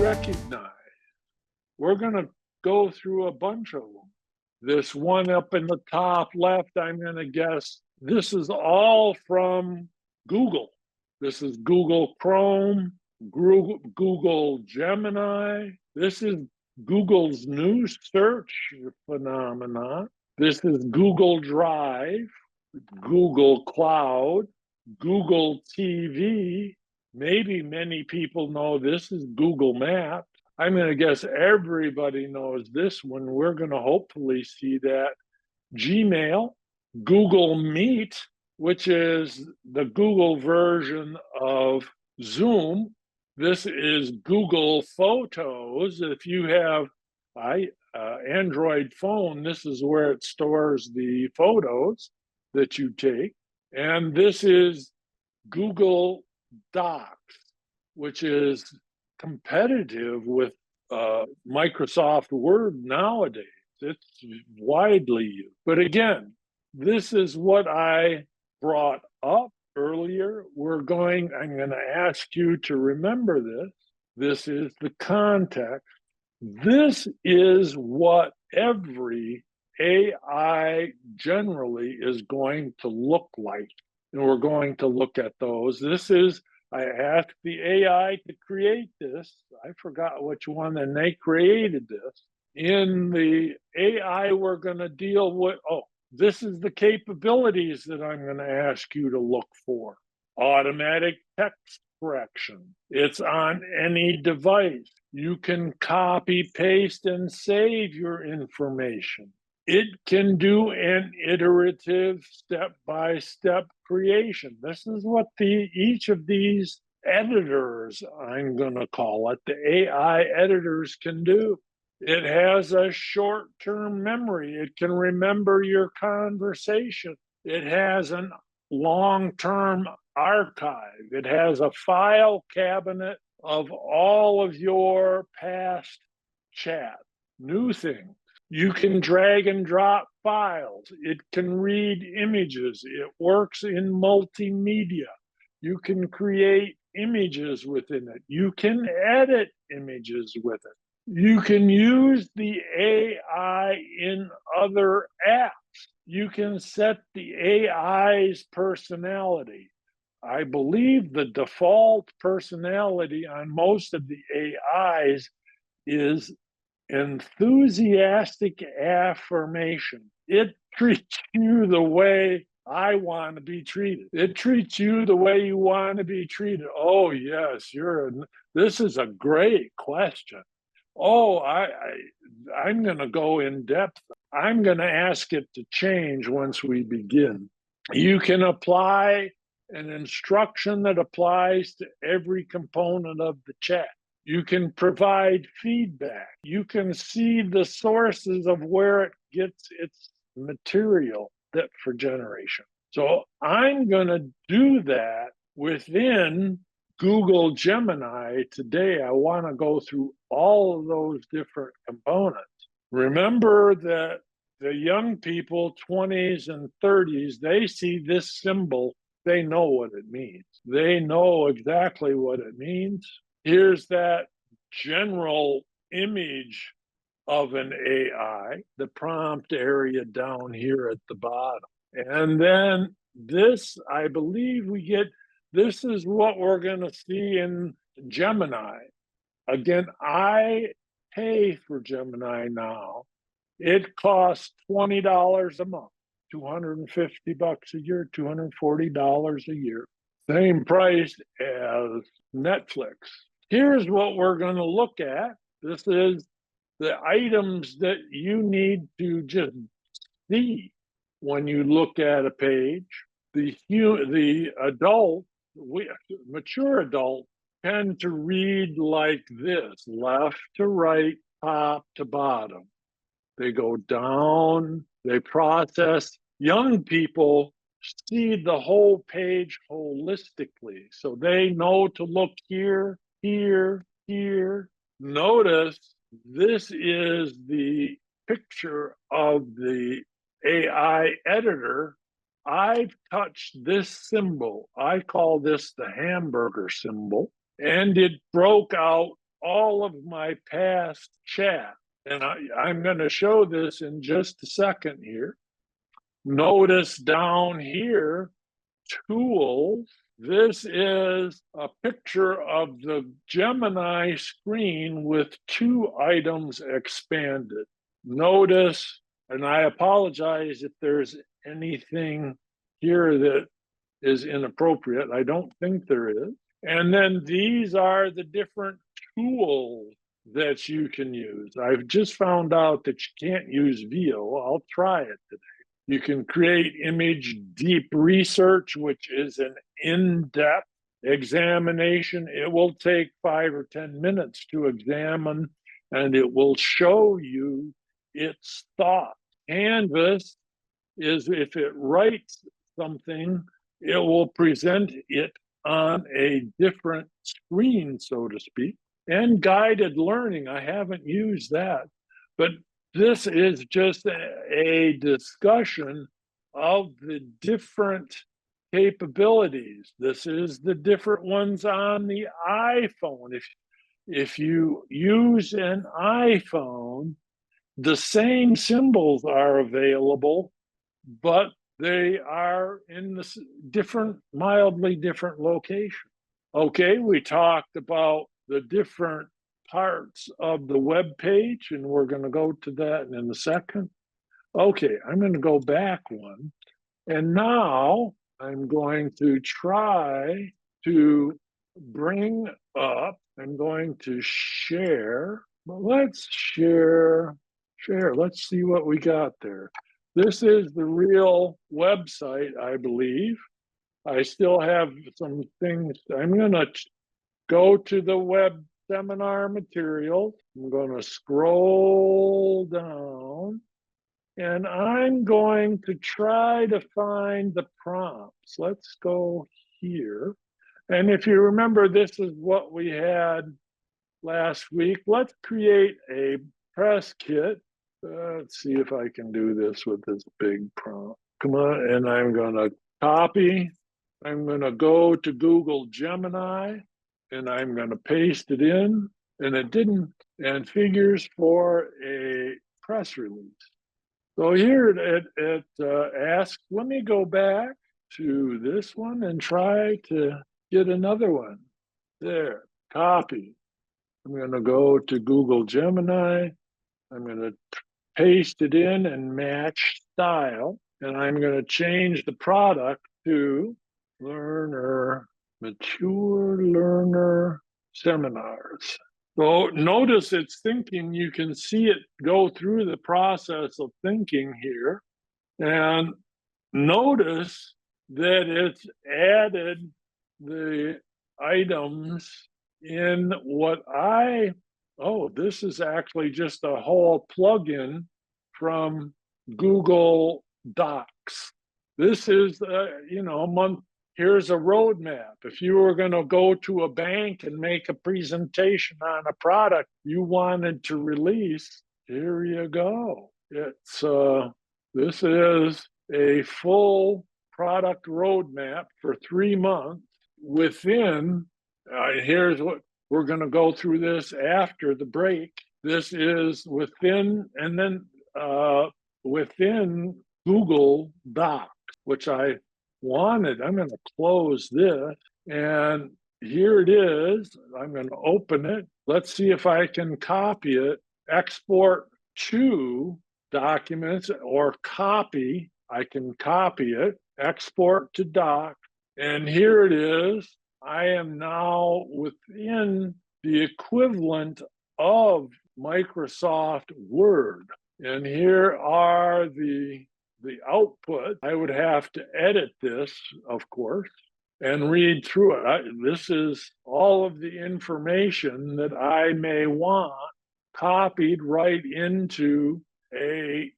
recognize. We're going to go through a bunch of them. This one up in the top left, I'm going to guess this is all from Google. This is Google Chrome, Google Gemini. This is Google's new search phenomenon. This is Google Drive, Google Cloud, Google TV. Maybe many people know this is Google Maps. I'm going to guess everybody knows this one. We're going to hopefully see that. Gmail, Google Meet, which is the Google version of Zoom. This is Google Photos. If you have Android phone, this is where it stores the photos that you take. And this is Google Docs, which is competitive with Microsoft Word nowadays. It's widely used. But again, this is what I brought up earlier. I'm going to ask you to remember this. This is the context. This is what every AI generally is going to look like. And we're going to look at those. I asked the AI to create this. I forgot which one, and they created this. In the AI, we're going to deal with, this is the capabilities that I'm going to ask you to look for. Automatic text correction. It's on any device. You can copy, paste, and save your information. It can do an iterative step-by-step creation. This is what each of these editors, I'm going to call it, the AI editors can do. It has a short-term memory. It can remember your conversation. It has a long-term archive. It has a file cabinet of all of your past chat. New things. You can drag and drop files. It can read images. It works in multimedia. You can create images within it. You can edit images with it. You can use the AI in other apps. You can set the AI's personality. I believe the default personality on most of the AIs is enthusiastic affirmation. It treats you the way I want to be treated. It treats you the way you want to be treated. Oh, yes, this is a great question. Oh, I'm going to go in depth. I'm going to ask it to change once we begin. You can apply an instruction that applies to every component of the chat. You can provide feedback. You can see the sources of where it gets its material for generation. So I'm going to do that within Google Gemini today. I want to go through all of those different components. Remember that the young people, 20s and 30s, they see this symbol, they know what it means. They know exactly what it means. Here's that general image of an AI, the prompt area down here at the bottom. And then this, I believe this is what we're going to see in Gemini. Again, I pay for Gemini now. It costs $20 a month, $250 a year, $240 a year. Same price as Netflix. Here's what we're going to look at. This is the items that you need to just see when you look at a page. The adult, mature adult, tend to read like this, left to right, top to bottom. They go down, they process. Young people see the whole page holistically. So they know to look here, here, here. Notice this is the picture of the AI editor. I've touched this symbol. I call this the hamburger symbol. And it broke out all of my past chat. And I'm going to show this in just a second here. Notice down here, tools. This is a picture of the Gemini screen with 2 items expanded. Notice, and I apologize if there's anything here that is inappropriate. I don't think there is. And then these are the different tools that you can use. I've just found out that you can't use VO. I'll try it today. You can create image deep research, which is an in-depth examination. It will take 5 or 10 minutes to examine, and it will show you its thought. Canvas is if it writes something, it will present it on a different screen, so to speak. And guided learning, I haven't used that, but this is just a discussion of the different capabilities. This is the different ones on the iPhone. If you use an iPhone, the same symbols are available, but they are in the mildly different location. Okay, we talked about the different parts of the web page, and we're going to go to that in a second. Okay, I'm going to go back one, and now I'm going to try to bring up, I'm going to share. Let's share. Let's see what we got there. This is the real website, I believe. I still have some things. I'm going to go to the web seminar materials. I'm going to scroll down, and I'm going to try to find the prompts. Let's go here. And if you remember, this is what we had last week. Let's create a press kit. Let's see if I can do this with this big prompt. Come on, and I'm going to copy. I'm going to go to Google Gemini, and I'm going to paste it in, and it didn't, and figures for a press release. So here it asks, let me go back to this one and try to get another one. There, copy. I'm going to go to Google Gemini. I'm going to paste it in and match style. And I'm going to change the product to learner, mature learner seminars. So notice it's thinking. You can see it go through the process of thinking here. And notice that it's added the items in what this is actually just a whole plugin from Google Docs. This is, here's a roadmap. If you were going to go to a bank and make a presentation on a product you wanted to release, here you go. It's this is a full product roadmap for 3 months within. Here's what we're going to go through this after the break. This is within, and then within Google Docs, which I wanted. I'm going to close this, and here it is. I'm going to open it. Let's see if I can copy it, export to documents, or copy. I can copy it, export to doc, and here it is. I am now within the equivalent of Microsoft Word. And here are the output. I would have to edit this, of course, and read through it. This is all of the information that I may want copied right into a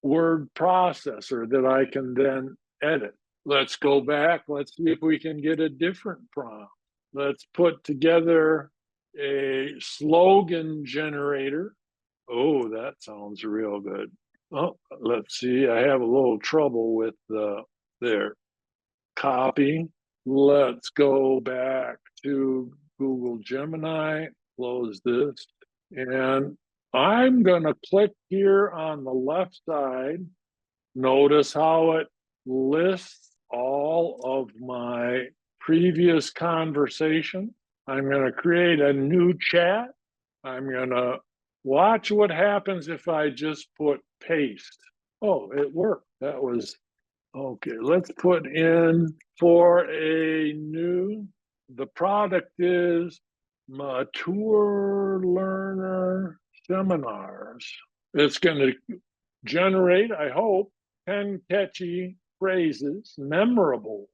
word processor that I can then edit. Let's go back. Let's see if we can get a different prompt. Let's put together a slogan generator. Oh, that sounds real good. Oh, let's see. I have a little trouble with there. Copy. Let's go back to Google Gemini. close this. And I'm going to click here on the left side. Notice how it lists all of my previous conversation. I'm going to create a new chat. I'm going to watch what happens if I just put paste. Oh, it worked. That was okay. Let's put in for a new, the product is Mature Learner Seminars. It's going to generate, I hope, 10 catchy phrases, memorable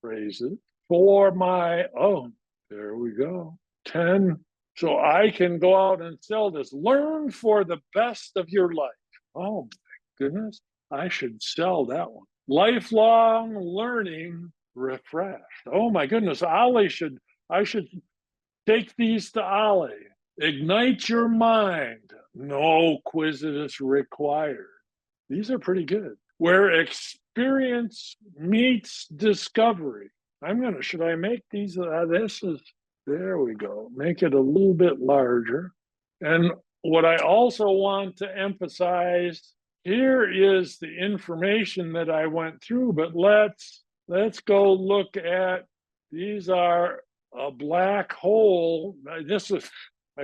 phrases for my, oh, there we go, 10. So I can go out and sell this. Learn for the best of your life. Oh my goodness, I should sell that one. Lifelong learning refreshed. Oh my goodness, I should take these to OLLI. Ignite your mind. No quizzes required. These are pretty good. Where experience meets discovery. Should I make these? There we go. Make it a little bit larger. And what I also want to emphasize here is the information that I went through, but let's go look at, these are a black hole. I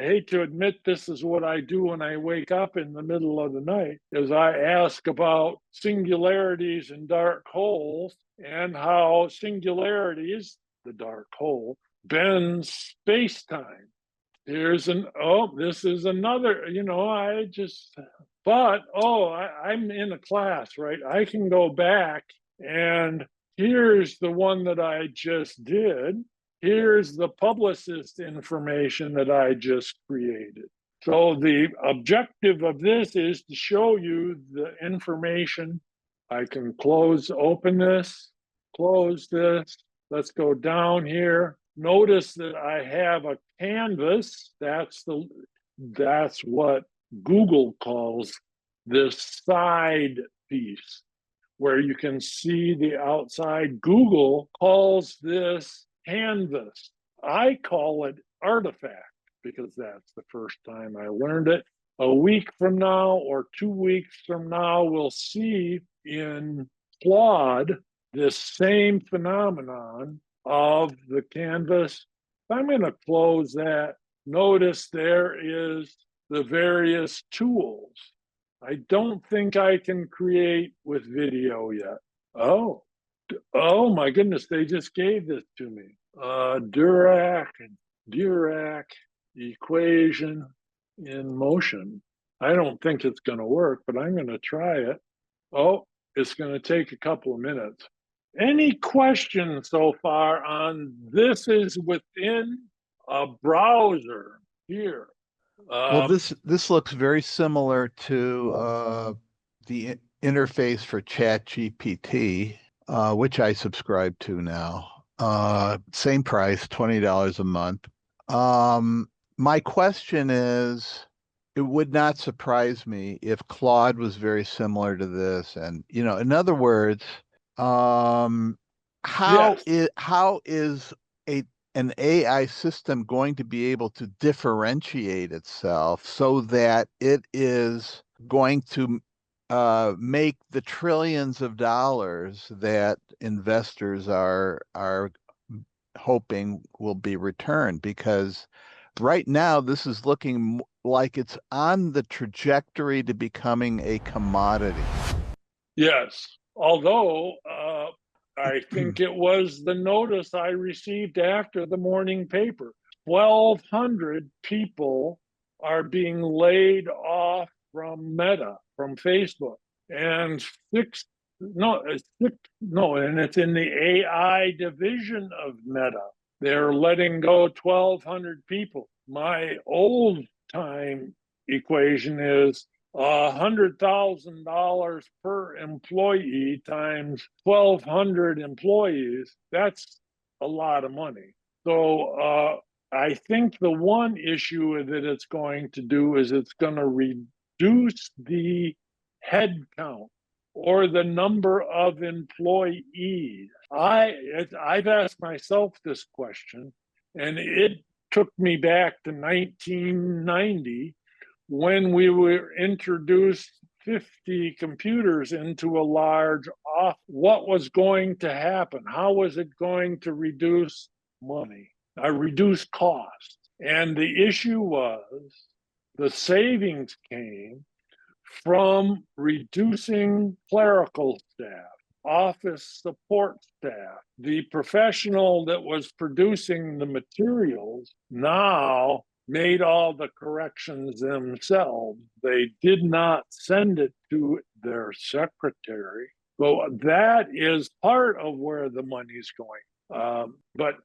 hate to admit this is what I do when I wake up in the middle of the night, is I ask about singularities and dark holes and how singularities, the dark hole, bends space-time. This is another, I'm in a class, right? I can go back and here's the one that I just did. Here's the publicist information that I just created. So the objective of this is to show you the information. I can open this, close this. Let's go down here. Notice that I have a canvas. That's what Google calls this side piece, where you can see the outside. Google calls this canvas. I call it artifact because that's the first time I learned it. A week from now or 2 weeks from now, we'll see in Claude this same phenomenon of the canvas. I'm going to close that. Notice there is the various tools. I don't think I can create with video yet. Oh my goodness, they just gave this to me. Dirac equation in motion. I don't think it's going to work, but I'm going to try it. Oh, it's going to take a couple of minutes. Any questions so far on this? Is within a browser here. Well, this looks very similar to the interface for ChatGPT, which I subscribe to now. Same price, $20 a month. My question is, it would not surprise me if Claude was very similar to this. And, in other words, how is an AI system going to be able to differentiate itself so that it is going to make the trillions of dollars that investors are hoping will be returned? Because right now this is looking like it's on the trajectory to becoming a commodity. Yes, although I think it was the notice I received after the morning paper. 1,200 people are being laid off from Meta, from Facebook, and it's in the AI division of Meta. They're letting go 1,200 people. My old time equation is $100,000 per employee times 1,200 employees. That's a lot of money. So I think the one issue that it's going to do is it's going to reduce the head count or the number of employees. I've asked myself this question, and took me back to 1990 when we were introduced 50 computers into a large office. What was going to happen? How was it going to reduce money, reduce cost? And the issue was the savings came from reducing clerical staff, office support staff. The professional that was producing the materials now made all the corrections themselves. They did not send it to their secretary. So that is part of where the money's going. But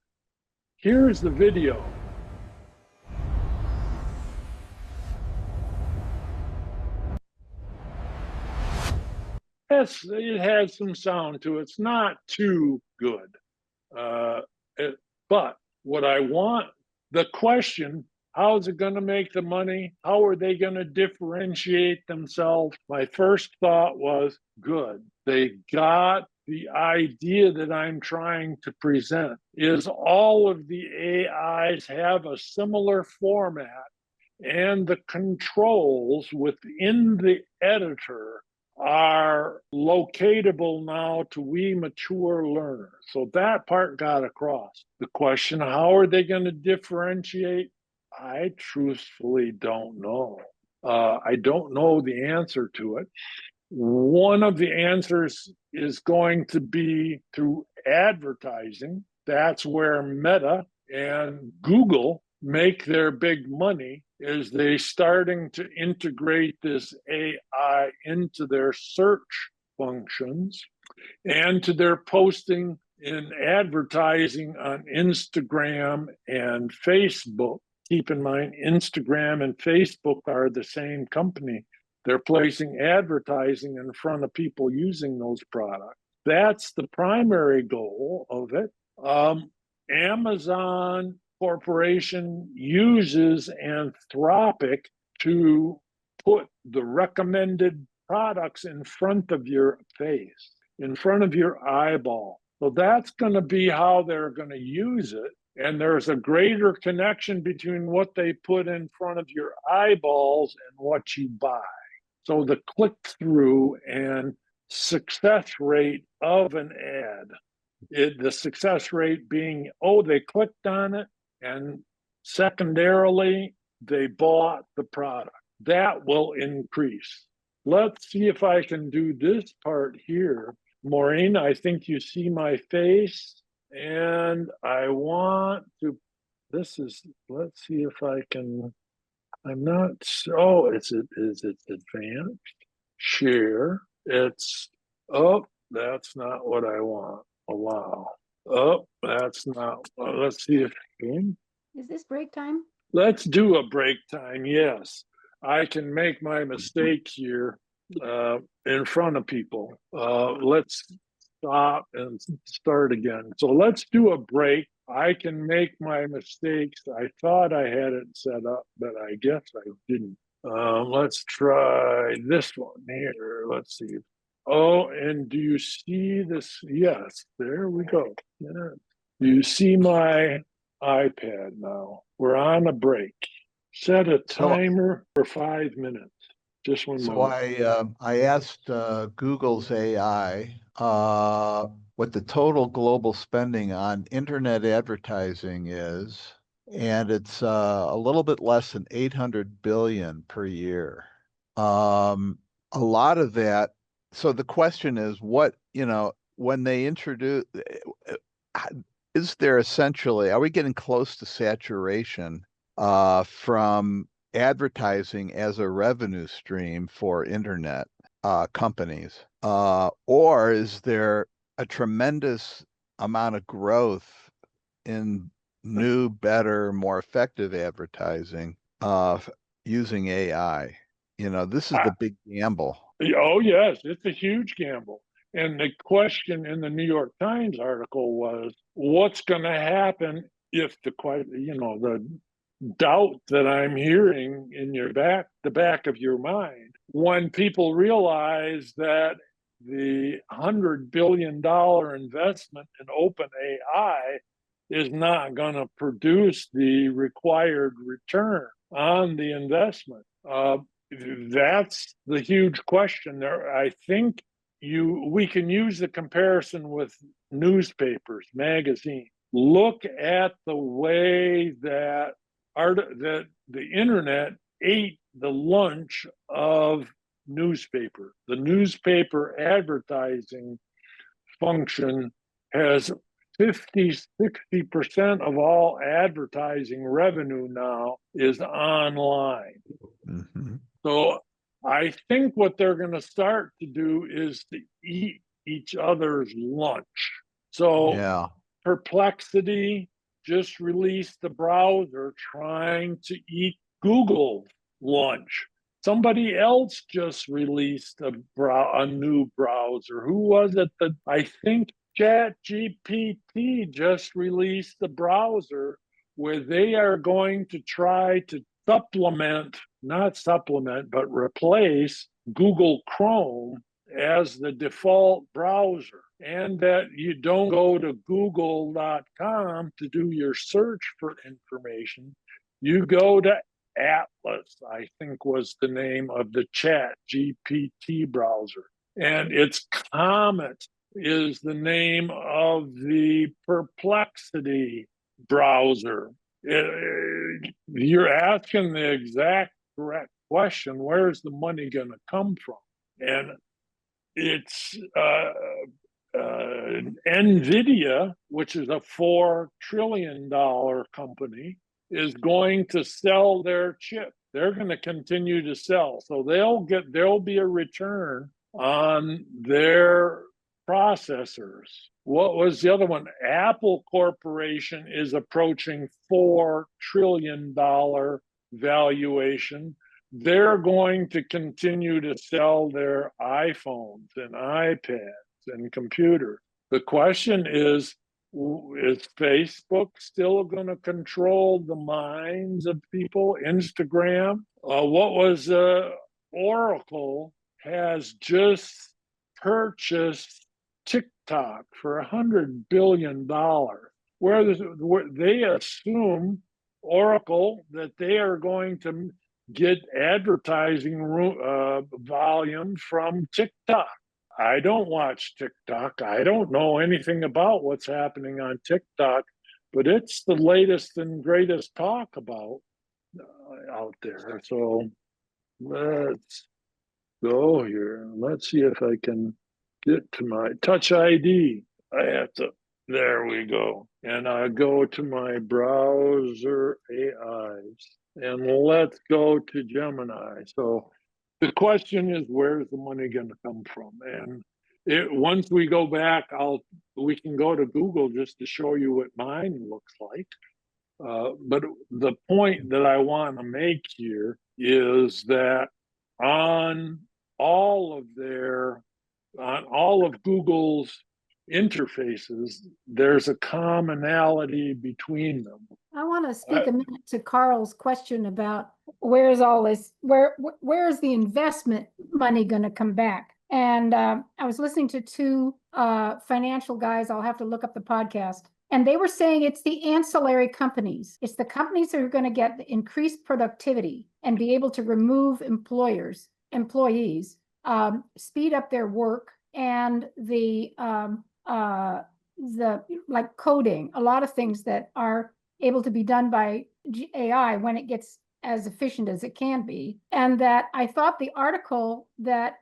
here's the video. Yes, it has some sound to it. It's not too good. But what I want, the question, how is it going to make the money? How are they going to differentiate themselves? My first thought was good. They got the idea that I'm trying to present is all of the AIs have a similar format, and the controls within the editor are locatable now to we mature learners. So that part got across. The question, how are they going to differentiate? I truthfully don't know. I don't know the answer to it. One of the answers is going to be through advertising. That's where Meta and Google make their big money, is they starting to integrate this AI into their search functions and to their posting in advertising on Instagram and Facebook. Keep in mind, Instagram and Facebook are the same company. They're placing advertising in front of people using those products. That's the primary goal of it. Amazon Corporation uses Anthropic to put the recommended products in front of your face, in front of your eyeball. So that's going to be how they're going to use it. And there's a greater connection between what they put in front of your eyeballs and what you buy. So the click-through and success rate of an ad, the success rate being, oh, they clicked on it, and secondarily, they bought the product. That will increase. Let's see if I can do this part here. Maureen, I think you see my face, and I want to, let's see if I can, I'm not, oh, is it advanced? Share, oh, that's not what I want. Allow. Oh, that's not, let's see if, Is this break time? let's do a break time, yes. I can make my mistake here in front of people. Let's stop and start again. So let's do a break. I can make my mistakes. I thought I had it set up, but I guess I didn't. Let's try this one here. Let's see. Oh, and do you see this? Yes, there we go. Yeah. Do you see my iPad now? We're on a break. Set a timer for 5 minutes. Just one moment. I asked Google's AI what the total global spending on internet advertising is, and it's a little bit less than 800 billion per year. A lot of that. So the question is, what, when they introduce, is there essentially, are we getting close to saturation from advertising as a revenue stream for internet companies? Or is there a tremendous amount of growth in new, better, more effective advertising using AI? This is the big gamble. Oh, yes, it's a huge gamble. And the question in the New York Times article was, what's going to happen if the doubt that I'm hearing in the back of your mind, when people realize that the $100 billion investment in OpenAI is not going to produce the required return on the investment. That's the huge question there. I think we can use the comparison with newspapers, magazines. Look at the way that the internet ate the lunch of newspaper. The newspaper advertising function has 50-60% of all advertising revenue now is online. Mm-hmm. So I think what they're going to start to do is to eat each other's lunch. So Yeah. Perplexity just released a browser trying to eat Google's lunch. Somebody else just released a new browser. Who was it that I think ChatGPT just released a browser where they are going to try to not supplement, but replace Google Chrome as the default browser, and that you don't go to google.com to do your search for information. You go to Atlas, I think was the name of the ChatGPT browser. And it's Comet is the name of the Perplexity browser. You're asking the exact correct question. Where's the money going to come from? And it's NVIDIA, which is a $4 trillion company, is going to sell their chip. They're going to continue to sell. So there'll be a return on their processors. What was the other one? Apple Corporation is approaching $4 trillion valuation. They're going to continue to sell their iPhones and iPads and computers. The question is Facebook still going to control the minds of people? Instagram? What was Oracle has just purchased TikTok for $100 billion, where they assume, Oracle, that they are going to get advertising volume from TikTok. I don't watch TikTok. I don't know anything about what's happening on TikTok, but it's the latest and greatest talk about out there. So let's go here. Let's see if I can get to my Touch ID. I have to, there we go. And I go to my browser AIs. And let's go to Gemini. So the question is, where's the money going to come from? And once we go back, we can go to Google just to show you what mine looks like. But the point that I want to make here is that on all of Google's interfaces, there's a commonality between them. I want to speak a minute to Carl's question about where's all this, where's the investment money going to come back? And I was listening to two financial guys. I'll have to look up the podcast. And they were saying it's the ancillary companies. It's the companies that are going to get the increased productivity and be able to remove employees, speed up their work, and the like coding, a lot of things that are able to be done by AI when it gets as efficient as it can be. And that I thought the article that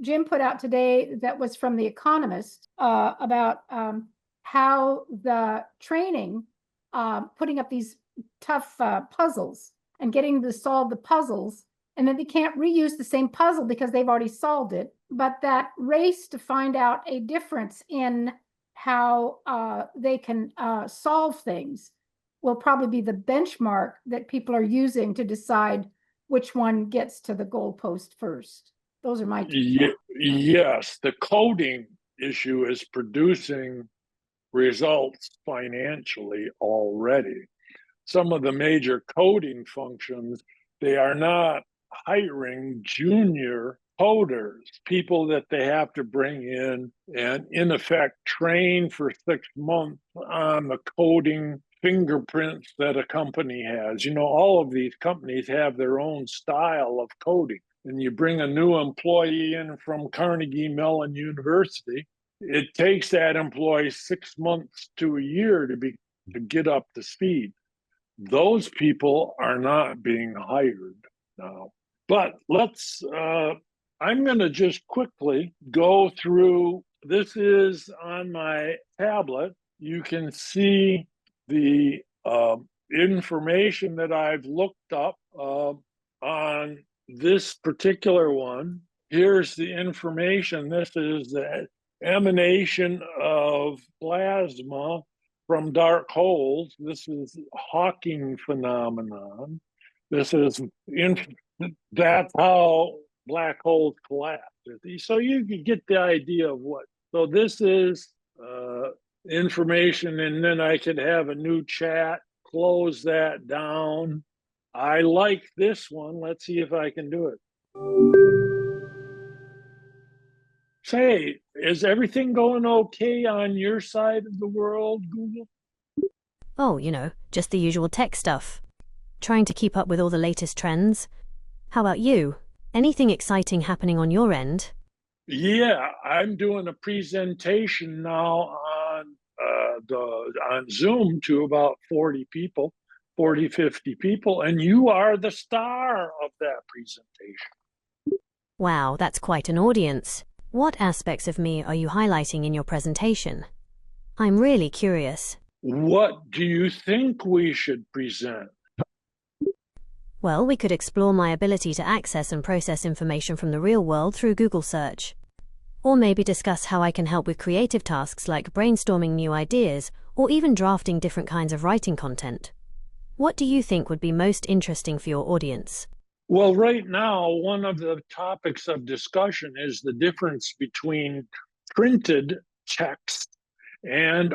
Jim put out today, that was from The Economist, about how the training, putting up these tough puzzles and getting to solve the puzzles, and then they can't reuse the same puzzle because they've already solved it. But that race to find out a difference in how they can solve things will probably be the benchmark that people are using to decide which one gets to the goalpost first. Those are my two. Yes, the coding issue is producing results financially already. Some of the major coding functions, they are not hiring junior coders, people that they have to bring in effect, train for 6 months on the coding fingerprints that a company has. You know, all of these companies have their own style of coding. And you bring a new employee in from Carnegie Mellon University, it takes that employee 6 months to a year to get up to speed. Those people are not being hired now. But I'm going to just quickly go through. This is on my tablet. You can see the information that I've looked up on this particular one. Here's the information. This is the emanation of plasma from dark holes. This is Hawking phenomenon. That's how black holes collapse. So you can get the idea of what. So this is information, and then I could have a new chat, close that down. I like this one. Let's see if I can do it. Say, is everything going okay on your side of the world, Google? Oh, just the usual tech stuff. Trying to keep up with all the latest trends. How about you? Anything exciting happening on your end? Yeah, I'm doing a presentation now on Zoom to about 40 people, 40, 50 people, and you are the star of that presentation. Wow, that's quite an audience. What aspects of me are you highlighting in your presentation? I'm really curious. What do you think we should present? Well, we could explore my ability to access and process information from the real world through Google search. Or maybe discuss how I can help with creative tasks like brainstorming new ideas or even drafting different kinds of writing content. What do you think would be most interesting for your audience? Well, right now, one of the topics of discussion is the difference between printed text and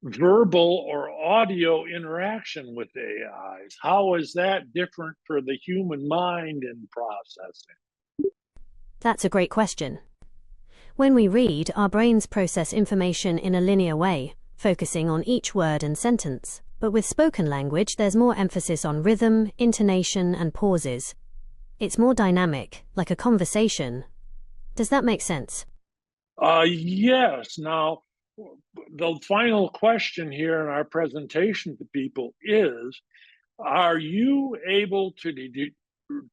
verbal or audio interaction with AIs. How is that different for the human mind in processing? That's a great question. When we read, our brains process information in a linear way, focusing on each word and sentence. But with spoken language, there's more emphasis on rhythm, intonation, and pauses. It's more dynamic, like a conversation. Does that make sense? Yes. Now, the final question here in our presentation to people is, are you able to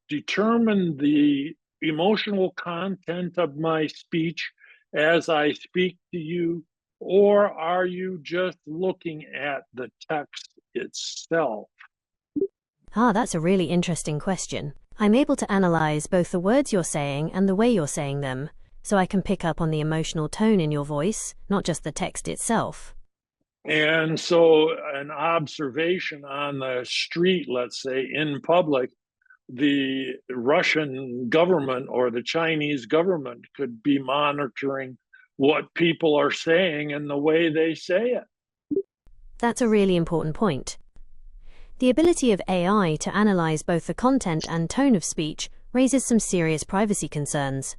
determine the emotional content of my speech as I speak to you, or are you just looking at the text itself? That's a really interesting question. I'm able to analyze both the words you're saying and the way you're saying them, so I can pick up on the emotional tone in your voice, not just the text itself. And so an observation on the street, let's say, in public, the Russian government or the Chinese government could be monitoring what people are saying and the way they say it. That's a really important point. The ability of AI to analyze both the content and tone of speech raises some serious privacy concerns.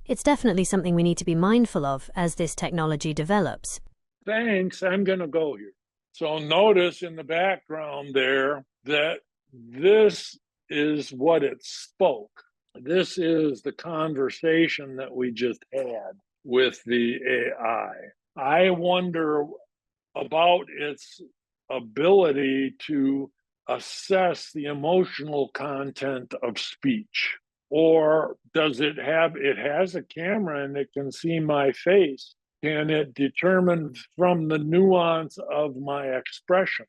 It's definitely something we need to be mindful of as this technology develops. Thanks, I'm going to go here. So notice in the background there that this is what it spoke. This is the conversation that we just had with the AI. I wonder about its ability to assess the emotional content of speech. Or does it has a camera and it can see my face. Can it determine from the nuance of my expression?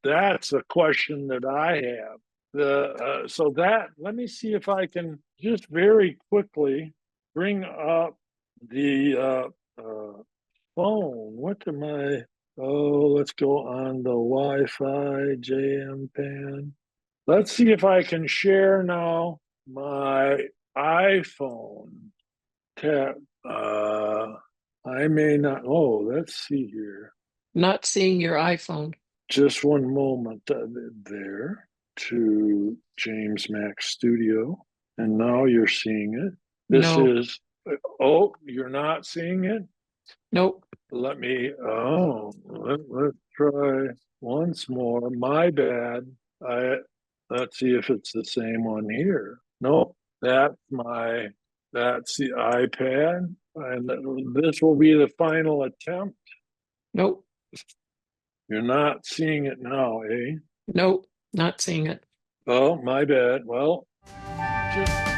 That's a question that I have. Let me see if I can just very quickly bring up the phone. What am I? Oh, let's go on the Wi-Fi JM-Pan. Let's see if I can share now my iPhone. I may not. Oh, let's see here. Not seeing your iPhone. Just one moment there to James Mac Studio. And now you're seeing it. This No. is, oh, you're not seeing it? Nope. Let's try once more. My bad. Let's see if it's the same one here. Nope, that's the iPad. And this will be the final attempt. Nope. You're not seeing it now, eh? Nope. Not seeing it. Oh, my bad. Well, just